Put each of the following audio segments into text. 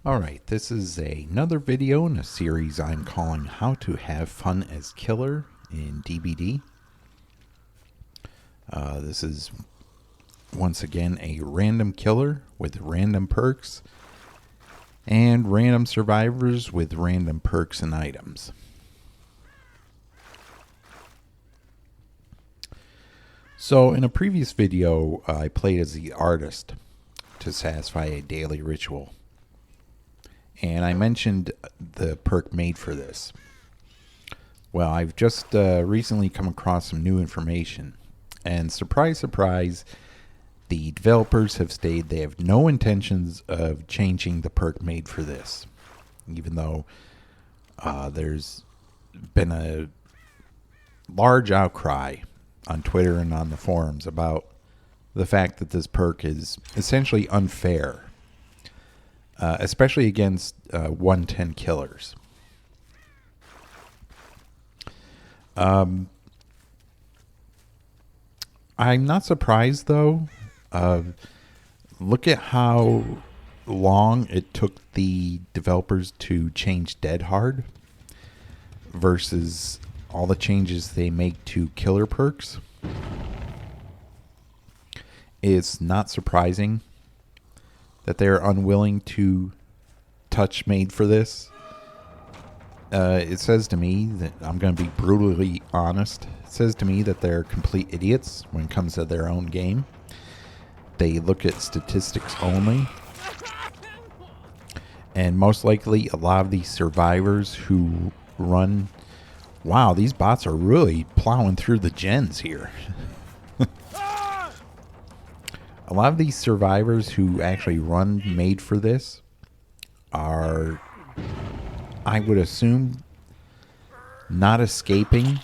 Alright, this is another video in a series I'm calling How to Have Fun as Killer in DBD. This is once again a random killer with random perks and random survivors with random perks and items. So in a previous video, I played as the artist to satisfy a daily ritual. And I mentioned the perk made for this. Well, I've just recently come across some new information. And surprise, surprise, the developers have stated they have no intentions of changing the perk made for this. Even though there's been a large outcry on Twitter and on the forums about the fact that this perk is essentially unfair. Especially against 110 killers. I'm not surprised, though. Look at how long it took the developers to change Dead Hard versus all the changes they make to killer perks. It's not surprising that they're unwilling to touch made for this. It says to me that, I'm going to be brutally honest, it says to me that they're complete idiots when it comes to their own game. They look at statistics only. And most likely a lot of these survivors who run... Wow, these bots are really plowing through the gens here. A lot of these survivors who actually run made for this are, I would assume, not escaping,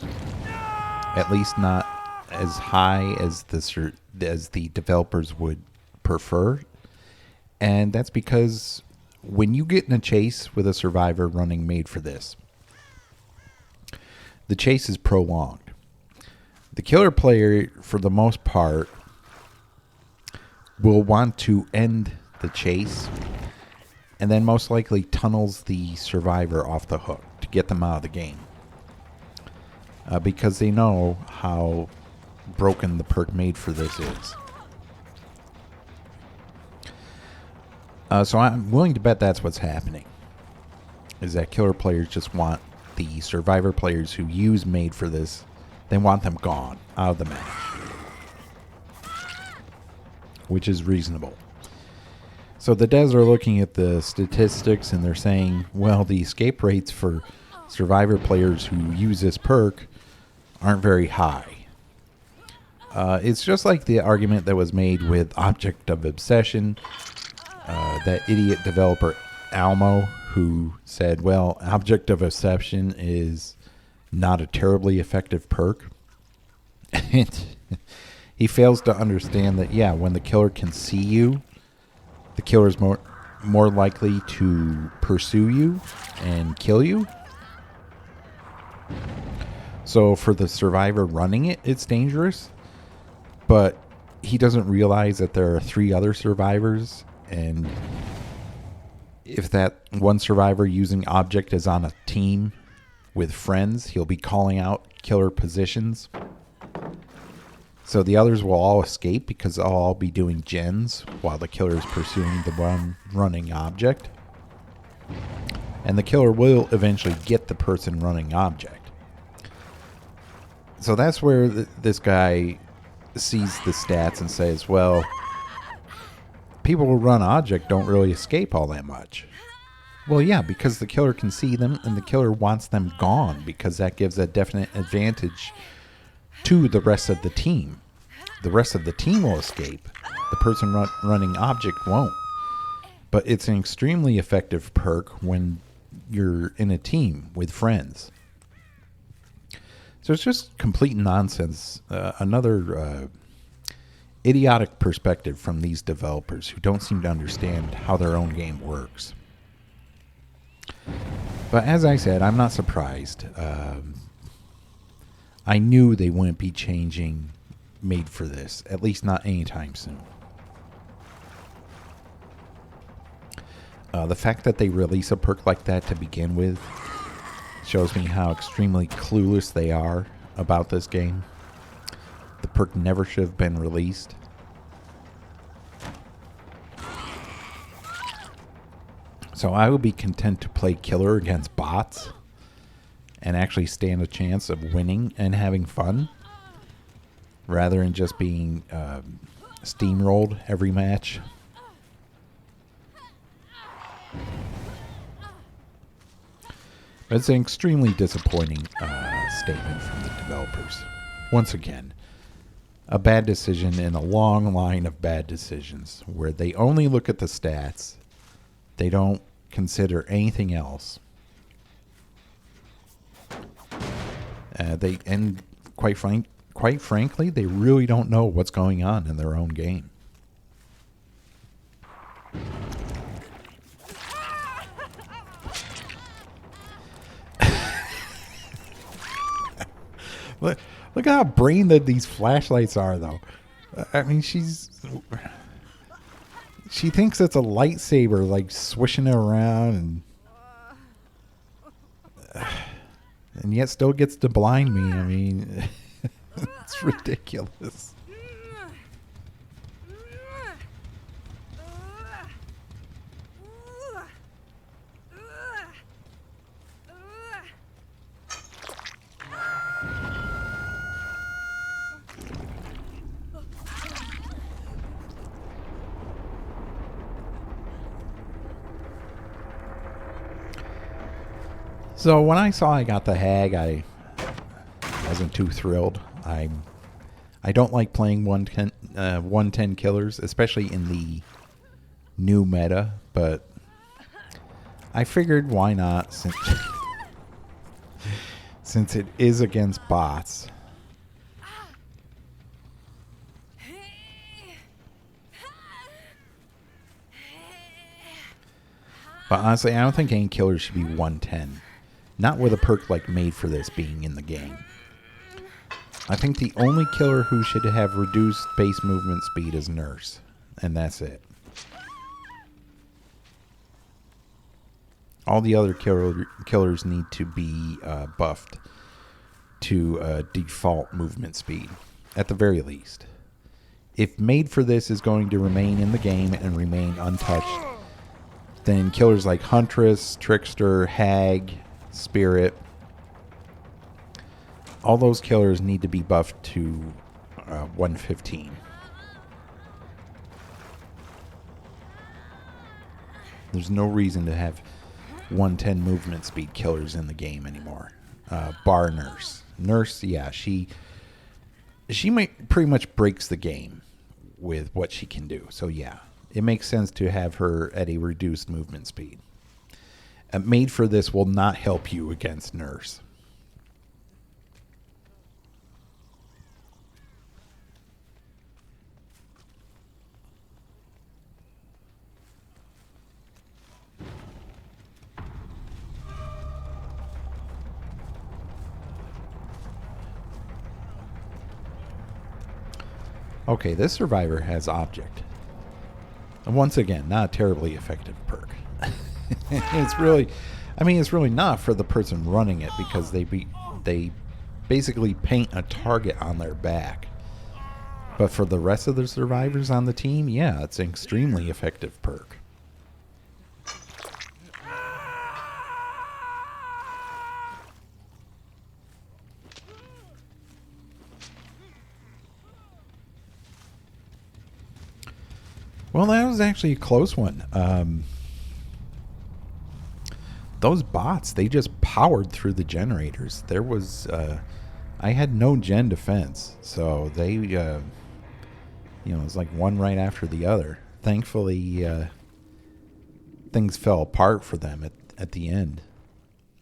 at least not as high as the developers would prefer. And that's because when you get in a chase with a survivor running made for this, the chase is prolonged. The killer player, for the most part, will want to end the chase and then most likely tunnels the survivor off the hook to get them out of the game. Because they know how broken the perk made for this is. So I'm willing to bet that's what's happening. Is that killer players just want the survivor players who use made for this, they want them gone out of the match. Which is reasonable. So the devs are looking at the statistics and they're saying, well, the escape rates for survivor players who use this perk aren't very high. It's just like the argument that was made with Object of Obsession. That idiot developer Almo, who said, well, Object of Obsession is not a terribly effective perk. And he fails to understand that, yeah, when the killer can see you, the killer is more likely to pursue you and kill you. So for the survivor running it, it's dangerous. But he doesn't realize that there are 3 other survivors. And if that one survivor using Object is on a team with friends, he'll be calling out killer positions. So the others will all escape because they'll all be doing gens while the killer is pursuing the one running Object. And the killer will eventually get the person running Object. So that's where this guy sees the stats and says, well, people who run Object don't really escape all that much. Well, yeah, because the killer can see them and the killer wants them gone because that gives a definite advantage to the rest of the team. The rest of the team will escape. The person running Object won't. But it's an extremely effective perk when you're in a team with friends. So it's just complete nonsense. Another idiotic perspective from these developers who don't seem to understand how their own game works. But as I said, I'm not surprised. I knew they wouldn't be changing made for this, at least not anytime soon. The fact that they release a perk like that to begin with shows me how extremely clueless they are about this game. The perk never should have been released. So I would be content to play killer against bots and actually stand a chance of winning and having fun, rather than just being steamrolled every match. It's an extremely disappointing statement from the developers. Once again, a bad decision in a long line of bad decisions where they only look at the stats. They don't consider anything else. Quite frankly, they really don't know what's going on in their own game. Look how brain dead these flashlights are, though. I mean, she thinks it's a lightsaber, like swishing it around, and yet still gets to blind me. I mean, it's ridiculous. So when I saw I got the Hag, I wasn't too thrilled. I don't like playing 110 killers, especially in the new meta, but I figured why not, since it is against bots. But honestly, I don't think any killer should be 110. Not with a perk like Made for This being in the game. I think the only killer who should have reduced base movement speed is Nurse. And that's it. All the other killers need to be buffed to default movement speed, at the very least. If Made for This is going to remain in the game and remain untouched, then killers like Huntress, Trickster, Hag, Spirit, all those killers need to be buffed to 115. There's no reason to have 110 movement speed killers in the game anymore. Bar Nurse. Nurse, yeah, she might pretty much breaks the game with what she can do. So yeah, it makes sense to have her at a reduced movement speed. Made for This will not help you against Nurse. Okay, this survivor has Object. And once again, not a terribly effective perk. It's really not for the person running it, because they basically paint a target on their back. But for the rest of the survivors on the team, yeah, it's an extremely effective perk. Well, that was actually a close one. Those bots, they just powered through the generators. There was, I had no gen defense, so they, it was like one right after the other. Thankfully, things fell apart for them at the end.